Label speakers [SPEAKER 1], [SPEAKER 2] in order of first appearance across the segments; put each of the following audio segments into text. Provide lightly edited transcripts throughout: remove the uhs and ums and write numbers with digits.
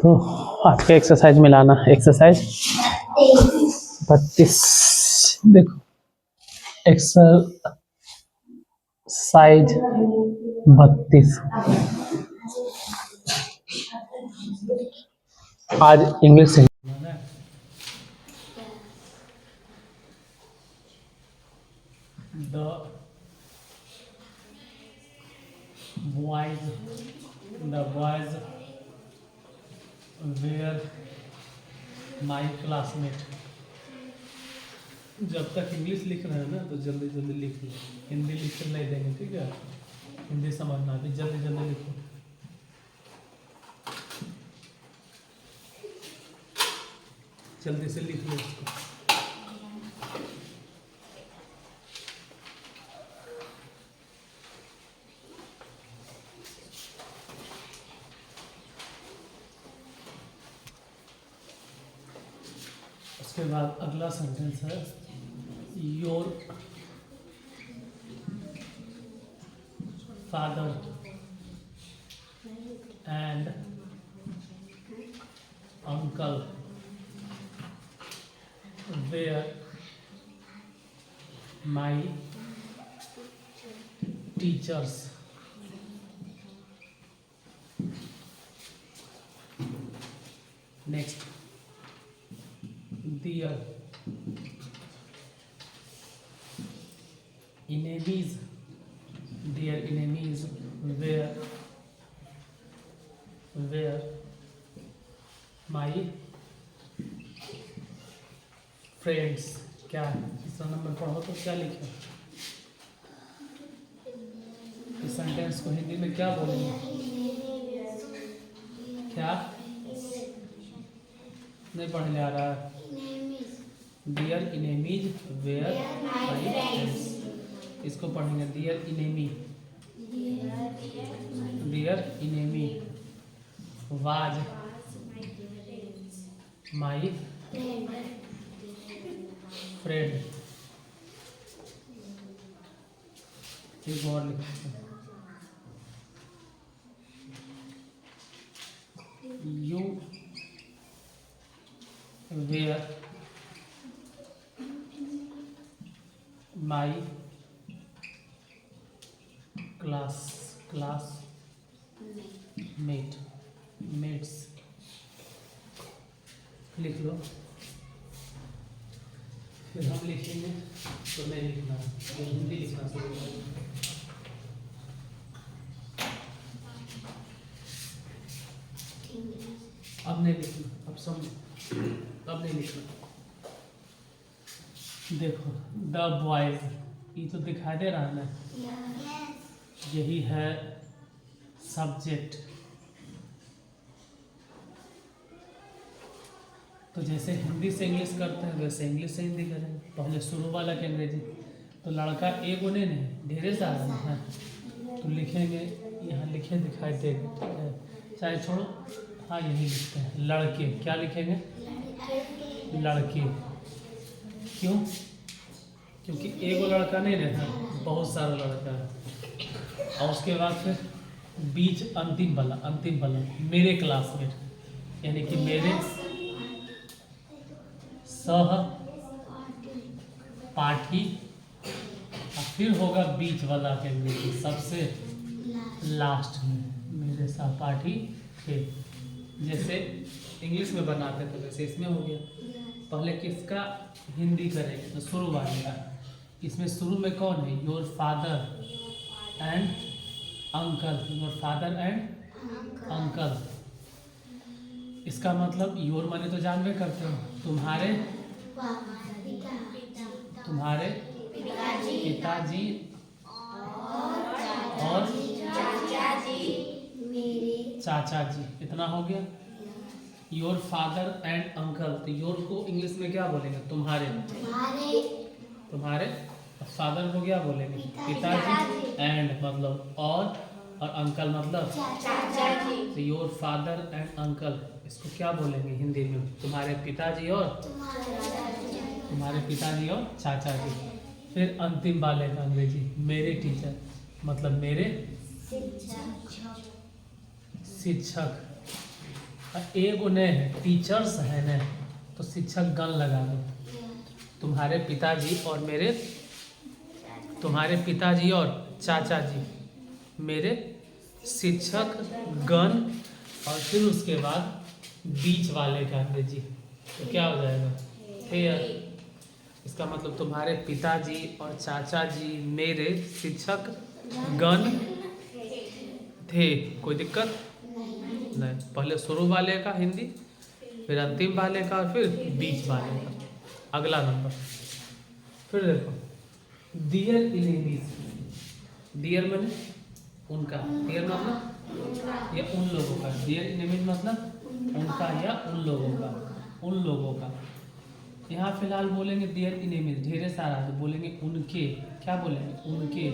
[SPEAKER 1] तो आपके एक्सरसाइज में लाना एक्सरसाइज 32 देखो एक्सरसाइज 32 आज इंग्लिश से the boys were my classmate। जब तक इंग्लिश लिख रहे हैं ना तो जल्दी जल्दी लिख लो, हिंदी लिख कर नहीं देंगे, ठीक है? हिंदी समझना भी, जल्दी जल्दी लिखो। जल्दी से लिख लो इसको। उसके बाद अगला सेंटेंस है your father and uncle were my teachers. Next their enemies were my friends। क्या है तीसरा नंबर पढ़ो तो क्या लिखे? इस सेंटेंस को हिंदी में क्या बोलेंगे? क्या नहीं पढ़ने आ रहा है? Their enemies were my friends. इसको पढ़ेंगे their enemy was my friend. एक और लिखते हैं यू वेयर माई मेट्स। लिख लो, फिर हम लिखेंगे तो नहीं लिखना, तो हिंदी लिखना शुरू करें। अब नहीं लिखना, अब समझो, अब नहीं लिखना। देखो द बॉयज, ये तो दिखाई दे रहा है ना, यही है सब्जेक्ट। तो जैसे हिंदी से इंग्लिश करते हैं वैसे इंग्लिश से हिंदी करेंगे। पहले शुरू वाला के अंग्रेजी। तो लड़का एगो नहीं ढेरे सारा है, तो लिखेंगे यहाँ लिखे दिखाई देगा, ठीक है? चाहे छोड़ो, हाँ यही लिखते हैं लड़के। क्या लिखेंगे? लड़के। क्यों? क्योंकि एगो लड़का नहीं रहता, बहुत सारा लड़का है। और उसके बाद फिर बीच अंतिम वाला मेरे क्लासमेट, यानी कि मेरे सह पाठी। और फिर होगा बीच वाला के सबसे लास्ट में मेरे सहपाठी थे। जैसे इंग्लिश में बनाते थे वैसे इसमें हो गया। पहले किसका हिंदी करेंगे? तो शुरू वाले का। इसमें शुरू में कौन है? Your father and uncle. Your father and uncle. इसका मतलब योर माने तो जानवे करते हो, तुम्हारे पिताजी और चाचा जी। इतना हो गया। योर फादर एंड अंकल, तो योर को इंग्लिश में क्या बोलेंगे? तुम्हारे फादर को क्या बोलेंगे? पिताजी। एंड मतलब और अंकल मतलब चाचा जी। तो योर फादर एंड अंकल, इसको क्या बोलेंगे हिंदी में? तुम्हारे पिताजी और चाचा जी। फिर अंतिम वाले का अंग्रेजी मेरे टीचर, मतलब मेरे शिक्षक। एक उन्हें टीचर्स है न, तो शिक्षक गण लगा दो। तुम्हारे पिताजी और मेरे, तुम्हारे पिताजी और चाचा जी मेरे शिक्षक गण, और फिर उसके बाद बीच वाले का अंग्रेजी, तो क्या हो जाएगा? थे। इसका मतलब तुम्हारे पिताजी और चाचा जी मेरे शिक्षक गण थे। कोई दिक्कत नहीं। पहले शुरू वाले का हिंदी, फिर अंतिम वाले का, और फिर बीच वाले का। अगला नंबर फिर देखो, डियर इनेमीज। डियर मैंने उनका, डियर मतलब या उन लोगों का, डियर इनेमीज मतलब उनका या उन लोगों का, उन लोगों का। यहाँ फिलहाल बोलेंगे डियर इनेमीज, ढेरे सारा, तो बोलेंगे उनके, क्या बोलेंगे? उनके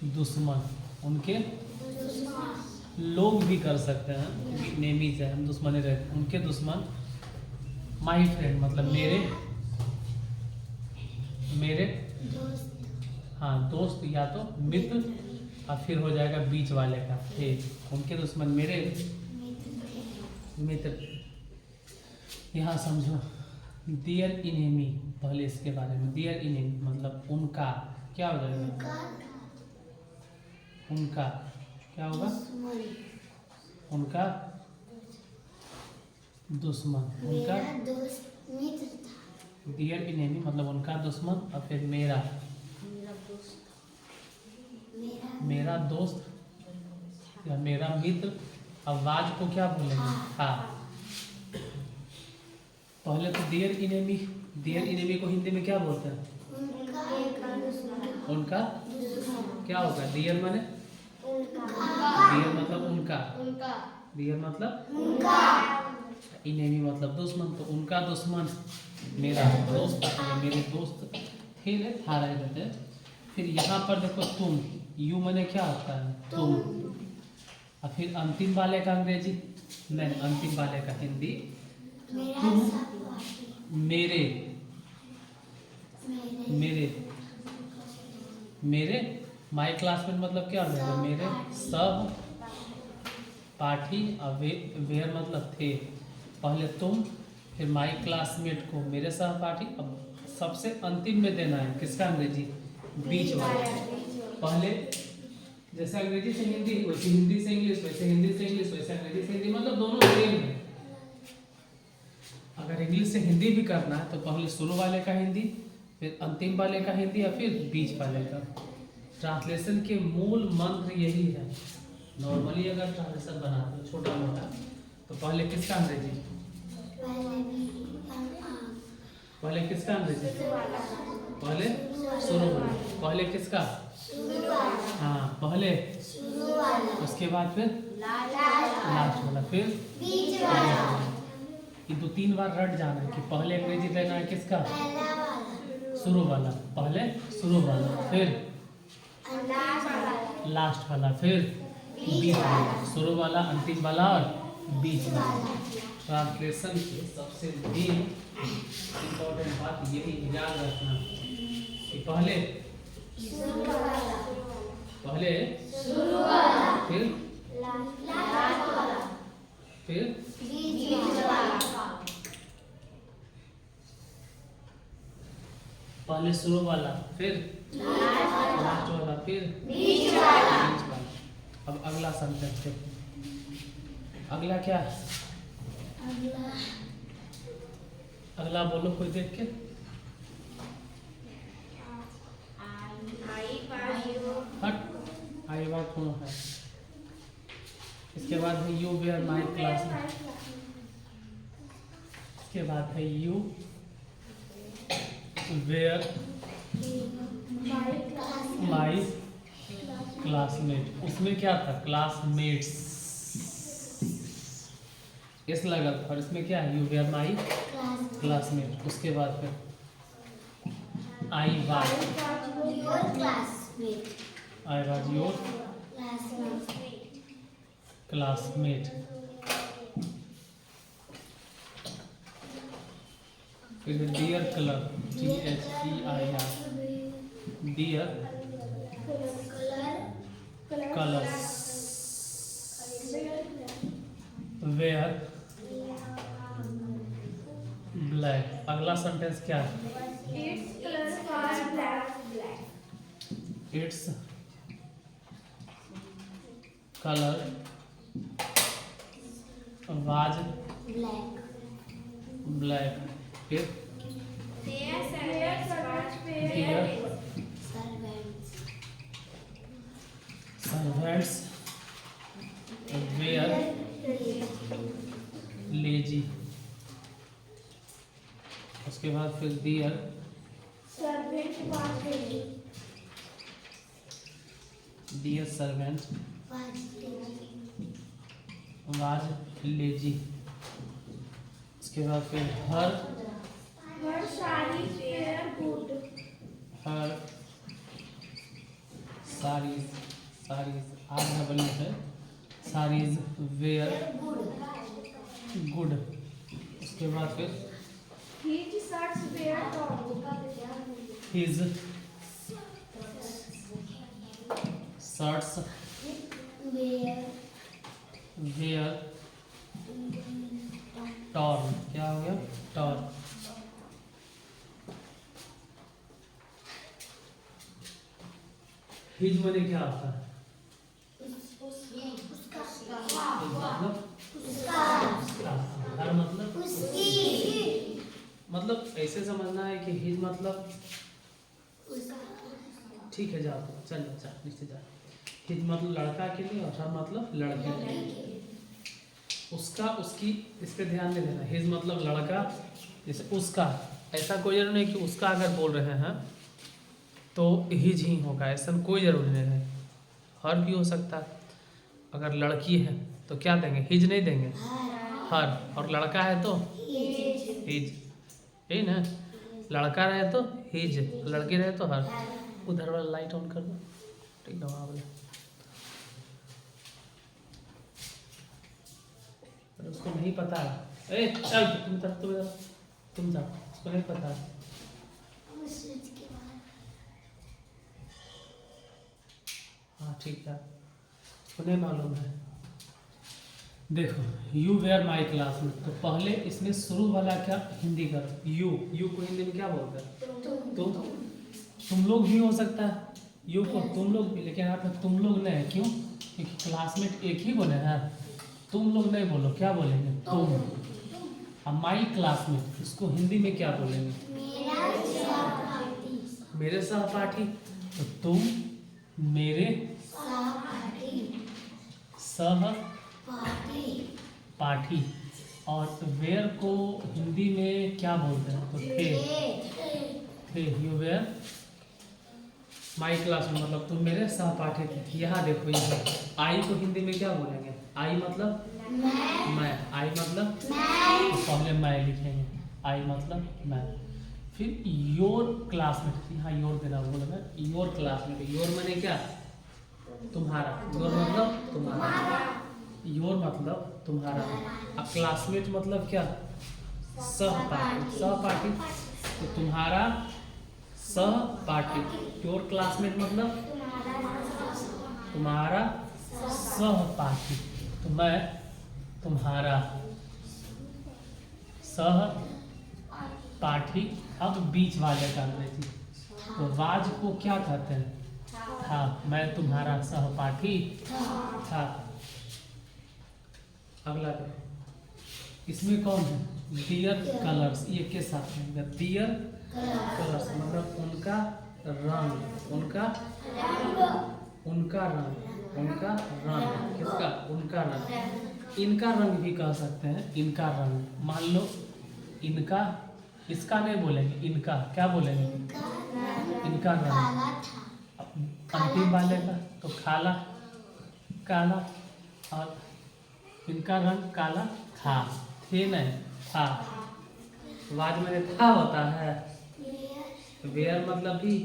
[SPEAKER 1] दुश्मन। उनके लोग भी कर सकते हैं, नेमीज है, हम दुश्मन रहते हैं। उनके दुश्मन। माई फ्रेंड मतलब मेरे, मेरे हाँ दोस्त या तो मित्र, और फिर हो जाएगा बीच वाले का थे। उनके दुश्मन मेरे मित्र। यहाँ समझो, डियर इनेमी, पहले इसके बारे में, डियर इनेमी मतलब उनका, क्या हो जाएगा? उनका क्या होगा? उनका दुश्मन। उनका डियर इनेमी मतलब उनका दुश्मन, और फिर मेरा, मेरा दोस्त या मेरा मित्र। आवाज को क्या बोलेंगे? हाँ। पहले तो डियर इनेमी, डियर इनेमी को हिंदी में क्या बोलते हैं? उनका क्या होगा? डियर माने, डियर मतलब उनका, डियर मतलब उनका, इनेमी मतलब दुश्मन। तो उनका दुश्मन मेरा दोस्त या मेरे दोस्त थे, था रहे रहते। फिर यहाँ पर देखो तुम, यू माने क्या होता है? तुम। और फिर अंतिम वाले का अंग्रेजी नहीं, अंतिम वाले का हिंदी तुम, मेरे, मेरे, मेरे। माई क्लासमेट मतलब क्या हो जाएगा? मेरे सब पाठी। और वेयर मतलब थे। पहले तुम, फिर माई क्लासमेट को मेरे सहपाठी। अब सबसे अंतिम में देना है किसका अंग्रेजी? बीच वाला। पहले जैसे अंग्रेजी से हिंदी, वैसे हिंदी से इंग्लिश, वैसे हिंदी से इंग्लिश, वैसे अंग्रेजी से हिंदी, मतलब दोनों सेम है। अगर इंग्लिश से हिंदी भी करना है तो पहले शुरू वाले का हिंदी, फिर अंतिम वाले का हिंदी, और फिर बीच वाले का। ट्रांसलेशन के मूल मंत्र यही है। नॉर्मली अगर ट्रांसलेशन बनाते हो छोटा मोटा, तो पहले किसका अंग्रेजी? पहले किसका अंग्रेजी? पहले शुरू वाला। पहले किसका? हाँ पहले, उसके बाद फिर लास्ट वाला, फिर बीच वाला। ये 2-3 बार रट जाना है कि पहले अंग्रेजी देना है किसका? शुरू वाला। पहले शुरू वाला, फिर लास्ट वाला, फिर बीच वाला। शुरू वाला, अंतिम वाला और बीच वाला। ट्रांसलेशन की सबसे मेन इम्पोर्टेंट बात यही याद रखना कि पहले, पहले फिर फिर पहले शुरू वाला, फिर लास्ट वाला, फिर बीच वाला। अब अगला सेंटेंस देखो। अगला क्या है? अगला बोलो कोई देख के। हट, आई बात कौन है? इसके बाद है यू वेयर माई क्लास। इसके बाद है यू वेयर माई क्लासमेट। उसमें क्या था? क्लासमेट्स, इस लगा था। और इसमें क्या है? You were my classmate. उसके बाद फिर आई वाज योर क्लासमेट। फिर their colour, DHEIR, their colours. Were black. अगला सेंटेंस क्या है?
[SPEAKER 2] Its color was black.
[SPEAKER 1] Its colour was black. फिर
[SPEAKER 2] Their servants
[SPEAKER 1] Their servants were lazy. उसके बाद फिर their
[SPEAKER 2] servant was ready.
[SPEAKER 1] Their servant was lazy. उसके बाद फिर हर
[SPEAKER 2] Her sarees were good.
[SPEAKER 1] हर सारीज सारीज आज ना बनी है सारीज वेयर गुड। उसके बाद फिर
[SPEAKER 2] His shirts were torn.
[SPEAKER 1] His shirts were torn. क्या हो गया? टॉर्न। हिज मैंने क्या होता है? मतलब हर मतलब ऐसे समझना है कि हिज मतलब ठीक है जाओ चल अच्छा नीचे जा। हिज मतलब लड़का के लिए और हर मतलब लड़के के लिए। उसका उसकी इस पे ध्यान नहीं देना। हिज मतलब लड़का, जैसे उसका ऐसा कोई जरूरी नहीं कि उसका अगर बोल रहे हैं तो हिज ही होगा, ऐसा कोई जरूरी नहीं है। हर भी हो सकता है। अगर लड़की है तो क्या देंगे? हिज नहीं देंगे, हर। और लड़का है तो हिज, यही ना। लड़का रहे तो हिज, लड़की रहे तो हर। उधर वाला लाइट ऑन कर दो, ठीक है वहाँ वाला। अरे उसको नहीं पता है। ए चल तुम जाओ, उसको नहीं पता है। हाँ ठीक है, उसको नहीं मालूम है। देखो यू वेयर माई क्लासमेट, तो पहले इसमें शुरू वाला क्या हिंदी कर, यू। यू को हिंदी में क्या बोलते हैं? तुम लोग भी हो सकता है। यू को तुम लोग भी, लेकिन यहाँ पे तुम लोग नहीं है। क्यों? क्योंकि क्लासमेट एक ही बोले हैं। तुम लोग नहीं बोलो, क्या बोलेंगे? तुम। अब माई क्लासमेट, इसको हिंदी में क्या बोलेंगे? मेरे सहपाठी। तो तुम मेरे सहपाठी। और वेयर को हिंदी में क्या बोलते हैं? तो थे। यू वेयर माई क्लास में मतलब तुम मेरे सहपाठी थे। यहाँ देखो, यहाँ आई को हिंदी में क्या बोलेंगे? आई मतलब मैं। आई मतलब तो पहले मैं लिखेंगे, आई मतलब मैं। फिर योर क्लासमेट, यहाँ योर देना बोलेगा। योर क्लासमेट, योर मैंने क्या? तुम्हारा। योर मतलब तुम्हारा, योर मतलब तुम्हारा। अब क्लासमेट मतलब क्या? सहपाठी। सहपाठी तो तुम्हारा सहपाठी। योर क्लासमेट मतलब तुम्हारा सहपाठी। तो मैं तुम्हारा सहपाठी। अब बीच वाले का अंग्रेजी, तो वाज को क्या कहते हैं? था। मैं तुम्हारा सहपाठी था। अगला देखो, इसमें कौन है? डियर कलर्स, ये के साथ में डियर कलर्स मतलब उनका रंग। उनका रंग किसका? उनका रंग। इनका रंग भी कह सकते हैं, इनका रंग। मान लो इनका, इसका नहीं बोलेंगे, इनका क्या बोलेंगे? इनका रंग। अंतिम वाले का तो काला, काला। और इनका रंग काला था। थे नहीं, था। वाज में था होता है, वेयर मतलब भी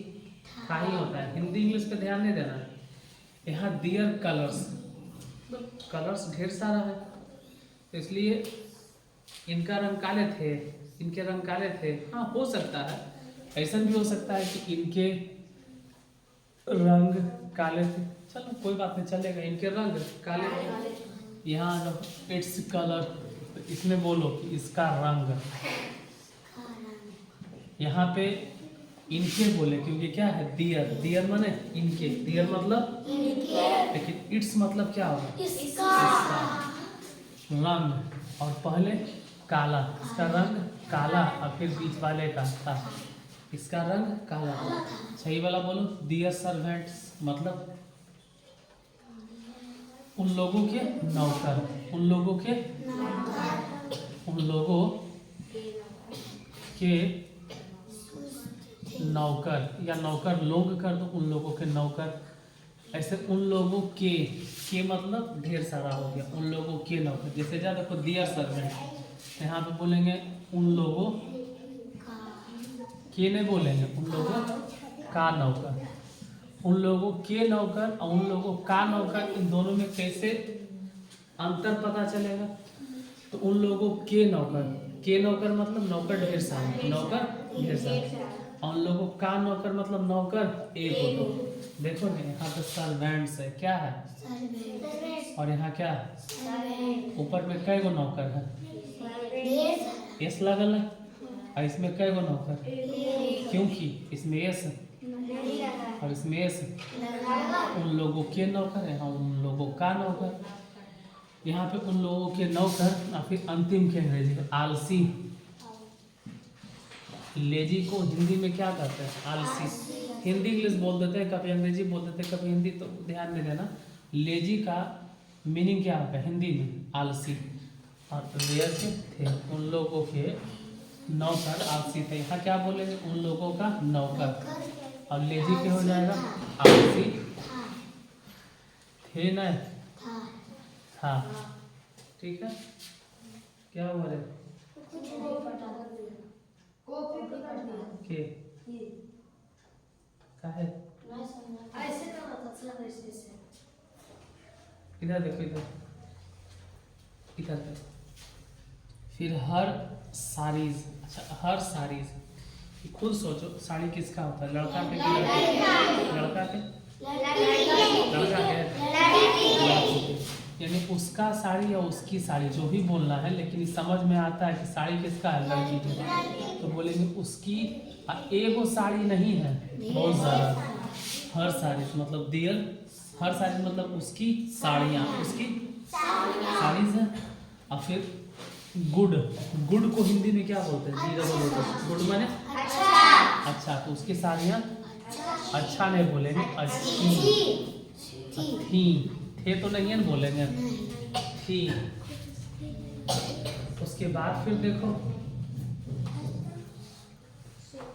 [SPEAKER 1] था ही होता है। हिंदी इंग्लिश पे ध्यान नहीं देना। यहाँ डियर कलर्स, कलर्स ढेर सारा है, इसलिए इनका रंग काले थे, इनके रंग काले थे। हाँ हो सकता है, ऐसा भी हो सकता है कि इनके रंग काले थे। चलो कोई बात नहीं, चलेगा। इनके रंग काले थे, यहाँ जब इट्स कलर, तो इसमें बोलो कि इसका रंग। यहाँ पे इनके बोले क्योंकि क्या है, दियर, दियर माने इनके, दियर मतलब लेकिन इट्स मतलब क्या होगा, इसका रंग। और पहले काला, इसका रंग काला, और फिर बीच वाले का था, इसका रंग काला। सही वाला बोलो, डियर सर्वेंट्स मतलब उन लोगों के नौकर, उन लोगों के नौकर, या नौकर लोग कर दो, उन लोगों के नौकर। ऐसे उन लोगों के मतलब ढेर सारा हो गया, उन लोगों के नौकर। जैसे जा देखो डियर सर्वेंट, यहाँ पे बोलेंगे उन लोगों के, नहीं बोलेंगे उन लोगों का नौकर। उन लोगों के नौकर और उन लोगों का नौकर, इन दोनों में कैसे अंतर पता चलेगा? तो उन लोगों के नौकर मतलब नौकर ढेर सारे, नौकर ढेर सारे। और उन लोगों का नौकर मतलब नौकर एक हो। देखो ना यहाँ पे सर्वेंट्स है, क्या है, और यहाँ क्या है, ऊपर में कई गो नौकर है, एस लगल है, और इसमें कई गो नौकर, क्योंकि इसमें एस और इसमें एस। उन लोगों के नौकर है, हाँ उन लोगों का नौकर। यहाँ पे उन लोगों के नौकर, और फिर अंतिम के अंग्रेजी में आलसी। लेजी को हिंदी में क्या कहते हैं, आलसी। हिंदी इंग्लिश बोल देते हैं, कभी अंग्रेजी बोल देते हैं, कभी हिंदी, तो ध्यान में देना। लेजी का मीनिंग क्या होता है हिंदी में, आलसी। और रेयर के थे, उन लोगों के नौकर आलसी थे। यहाँ क्या बोलेंगे, उन लोगों का नौकर, और लेजी क्या हो जाएगा, आलसी थे न था। ठीक है, क्या हुआ रे के काहे, इधर देखो, इधर देखो। फिर हर साड़ीज, अच्छा हर साड़ीज, खुद सोचो साड़ी किसका होता है, लड़का के कि लड़की? लड़का के, लड़का के, यानी उसका साड़ी या उसकी साड़ी, जो भी बोलना है, लेकिन समझ में आता है कि साड़ी किसका है, लड़की की। तो बोलेंगे उसकी एगो साड़ी नहीं है, बहुत ज़्यादा। हर साड़ी मतलब दियर, हर साड़ी मतलब उसकी साड़ियाँ, उसकी साड़ीज है। और फिर गुड, गुड को हिंदी में क्या बोलते हैं, गुड माने अच्छा, तो उसकी साड़ियाँ अच्छा नहीं बोलेंगे, अच्छी, थी, थे तो नहीं है ना बोलेंगे, थी। उसके बाद फिर देखो,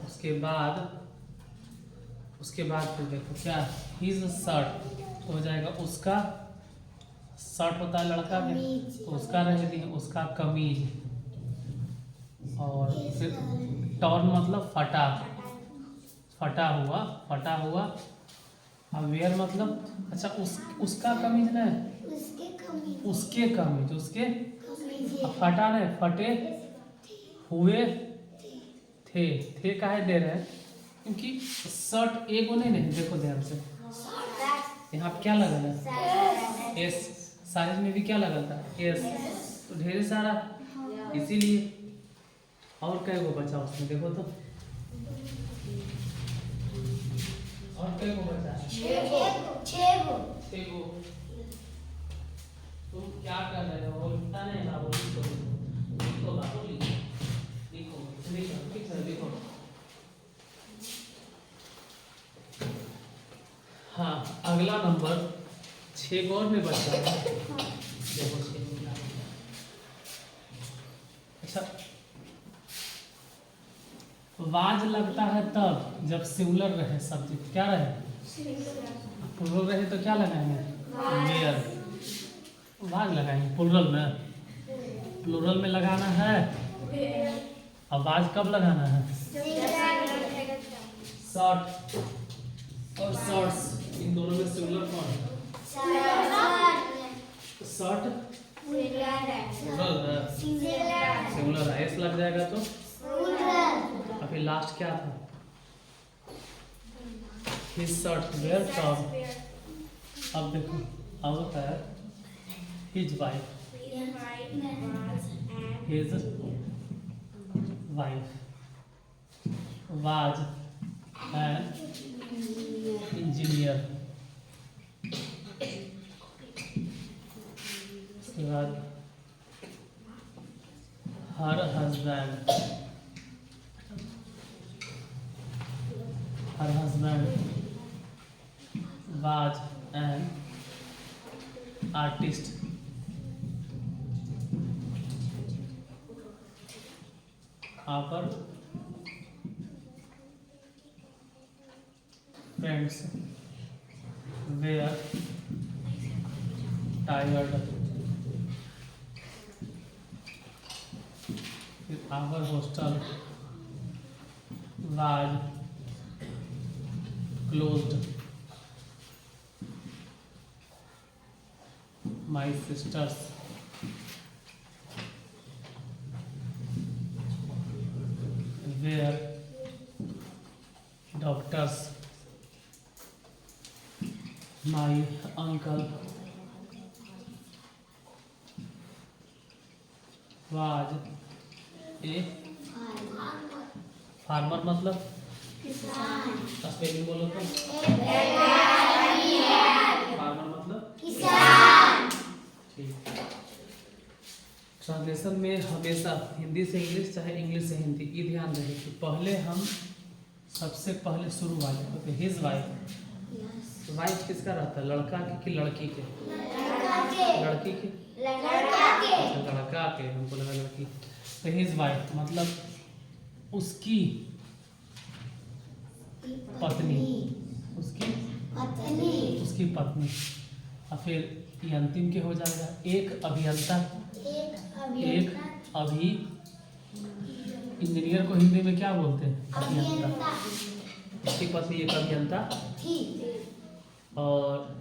[SPEAKER 1] उसके बाद फिर देखो क्या, हिज शर्ट हो जाएगा, उसका शर्ट होता है लड़का के, तो उसका रह दिए उसका कमीज। और फिर टॉर्न मतलब फटा, फटा हुआ। और वेयर मतलब अच्छा उसका कमीज न, उसके कमीज, उसके फटा न, फटे हुए थे काहे दे रहे हैं, क्योंकि शर्ट एगो नहीं, देखो ध्यान से, यहाँ पे क्या लगा है, एस। साइज में भी क्या लगा था, एस, तो ढेर सारा, इसीलिए। और कई गो बचा उसमें, देखो तो, और कई गो बचा, 6 गो। तुम क्या कर रहे हो, लिखता नहीं ना, लिखो। हाँ, अगला नंबर 6 गो और में बचा है, देखो 6। अच्छा, वाज लगता है तब जब सिंगुलर रहे सब्जेक्ट, क्या रहे, प्लुरल रहे तो क्या लगाएंगे, वेयर। वाज लगाएंगे प्लुरल में लगाना है। आवाज कब लगाना है, शॉर्ट और शॉर्ट्स, इन दोनों में सिंगुलर कौन है, शॉर्ट सिंगुलर है, एस लग जाएगा तो। और फिर लास्ट क्या था, हिज शर्ट वेयर टॉप। अब देखो, अब होता है his wife,
[SPEAKER 2] his
[SPEAKER 1] his
[SPEAKER 2] wife was an
[SPEAKER 1] wife, was an engineer. उसके बाद her husband, her husband was an artist. Our friends were tired. Our hostel was closed. My sisters were doctors. My uncle was a farmer. मतलब spelling बोलो तो। Farmer मतलब ठीक। Translation में हमेशा हिंदी से इंग्लिश चाहे इंग्लिश से हिंदी, ये ध्यान रहे कि पहले हम सबसे पहले शुरू वाले होते हिज वाइफ। वाइफ किसका रहता है, लड़का के कि लड़की के? लड़की के। अच्छा, लड़का के, हमको लगा लड़की। तो हिज वाइफ मतलब उसकी पत्नी, उसकी पत्नी। और फिर ये अंतिम के हो जाएगा एक अभियंता। एक अभी इंजीनियर को हिंदी में क्या बोलते हैं? अभियंता। उसकी पत्नी एक अभियंता। और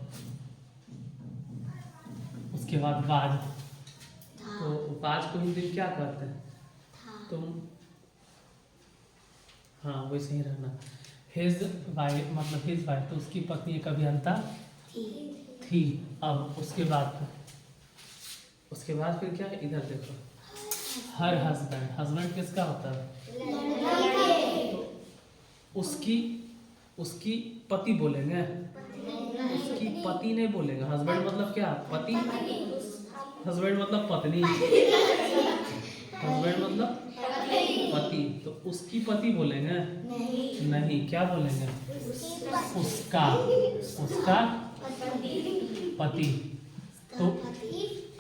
[SPEAKER 1] उसके बाद वाज, तो वाज को हिंदी में क्या कहते हैं? तुम, हाँ वैसे ही रहना। हिज वाइफ मतलब हिज वाइफ, तो उसकी पत्नी एक अभियंता थी। अब उसके बाद फिर क्या है, इधर देखो। हर हस्बैंड, हस्बैंड किसका होता है? तो उसकी पति बोलेंगे, उसकी पति नहीं बोलेंगे। हस्बैंड मतलब क्या? पति। हस्बैंड मतलब पत्नी। हस्बैंड मतलब पति, तो उसकी पति बोलेंगे? नहीं, क्या बोलेंगे? उसका पति। तो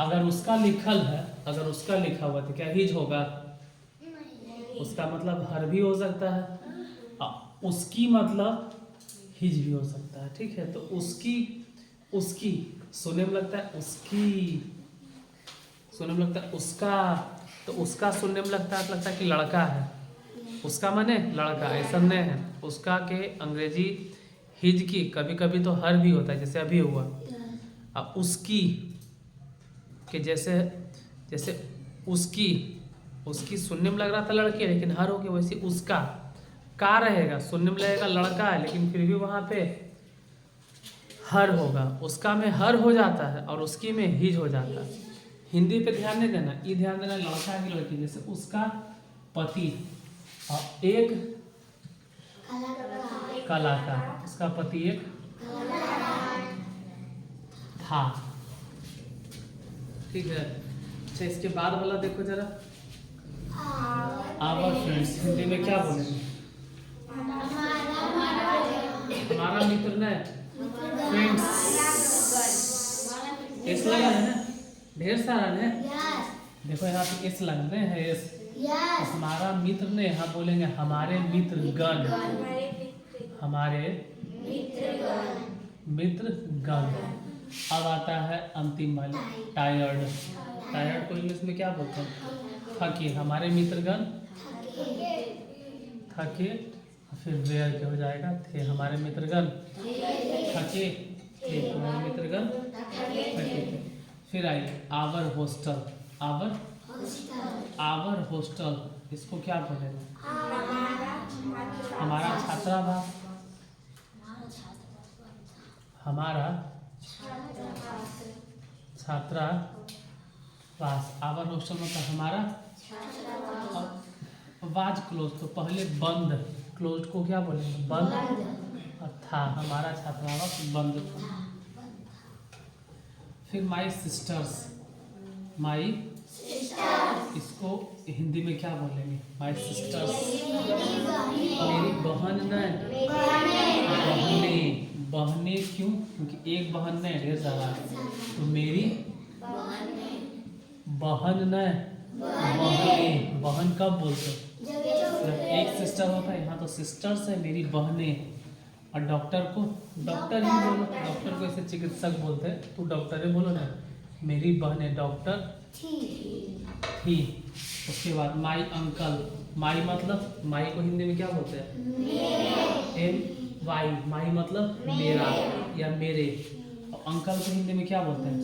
[SPEAKER 1] अगर उसका लिखल है, अगर उसका लिखा हुआ तो क्या हिज होगा? उसका मतलब हर भी हो सकता है, उसकी मतलब हिज भी हो सकता है। ठीक है, तो उसकी सुनने में लगता है उसकी, सुनने में लगता है उसका, तो उसका सुनने में लगता है कि लड़का है। उसका माने लड़का, ऐसा नहीं है। उसका के अंग्रेजी हिज की कभी कभी तो हर भी होता है, जैसे अभी हुआ। अब उसकी के जैसे उसकी सुनने में लग रहा था लड़की, लेकिन हर हो गया। वैसे उसका का रहेगा, सुनने में लगेगा लड़का है, लेकिन फिर भी वहाँ पे हर होगा। उसका में हर हो जाता है और उसकी में हिज हो जाता है। हिंदी पे ध्यान नहीं देना, ये ध्यान देना लड़का की लड़की। जैसे उसका पति और एक कलाकार, उसका पति एक था। ठीक है। अच्छा, इसके बाद वाला देखो जरा। आवर फ्रेंड्स हिंदी में क्या बोलेंगे? हमारा मित्र ने फ्रेंड्स। एस लगा है ना, ढेर सारा ने। देखो यहाँ पे एस लगने हैं, एस। तो हमारा मित्र ने, यहाँ बोलेंगे हमारे मित्रगण। हमारे मित्रगण। अब आता है अंतिम वाली, टायर्ड। टायर्ड को इंग्लिश में क्या बोलते हैं? थके। हमारे मित्रगण थके। फिर वेयर क्या हो जाएगा? थे। हमारे मित्रगण थके थे। हमारे मित्रगण थके थे। फिर आइए आवर हॉस्टल। आवर हॉस्टल, इसको क्या बोलेंगे? हमारा छात्रावास। हमारा छात्रावास। पास। आवर हॉस्टल मतलब हमारा। और वाज क्लोज तो पहले बंद, क्लोज को क्या बोलेंगे? बंद। और था, हमारा छात्रावास बंद था। फिर माई सिस्टर्स, माई, इसको हिंदी में क्या बोलेंगे? माई सिस्टर्स, मेरी बहन न, बहने, बहने क्यों? क्योंकि एक बहन न ढेर सारा, तो मेरी बहन न, बहने। बहन कब बोलते हैं? जब एक सिस्टर होता है। यहाँ तो सिस्टर्स है, मेरी बहने। और डॉक्टर को डॉक्टर ही बोलो, डॉक्टर को ऐसे चिकित्सक बोलते हैं, तो डॉक्टर ही बोलो ना। मेरी बहने डॉक्टर थी। उसके बाद माई अंकल, माई मतलब, माई को हिंदी में क्या बोलते हैं? एम वाई, माई मतलब मेरा या मेरे। और अंकल को हिंदी में क्या बोलते हैं?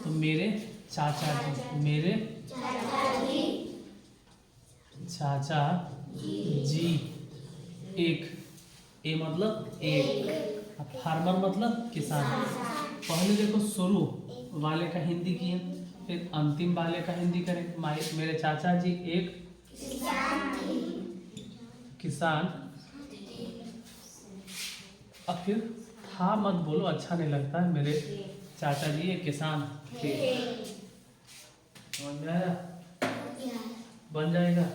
[SPEAKER 1] तो मेरे चाचा जी, मेरे चाचा जी। एक, ए मतलब एक, फार्मर मतलब किसान। पहले देखो शुरू वाले का हिंदी किए, फिर अंतिम वाले का हिंदी करें। मेरे चाचा जी एक किसान। अब फिर था मत बोलो, अच्छा नहीं लगता है। मेरे चाचा जी एक किसान थे। समझ में आया? बन जाएगा।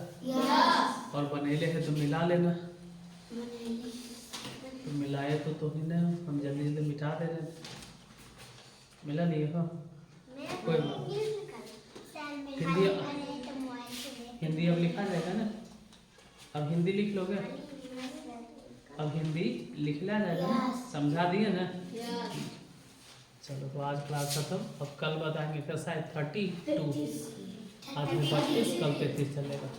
[SPEAKER 1] और बनेले है तो मिला लेना। तो मिलाए तो ही ना, हम जल्दी जल्दी मिटा दे रहे हैं। मिला नहीं है? कोई हिंदी, हिंदी अब लिखा जाएगा ना। अब हिंदी लिख लोगे? अब हिंदी लिख लिया जाएगा ना? समझा दिए ना? चलो तो आज क्लास खत्म। अब कल बताएंगे फिर शायद 32, आज में 32, कल 33 चलेगा।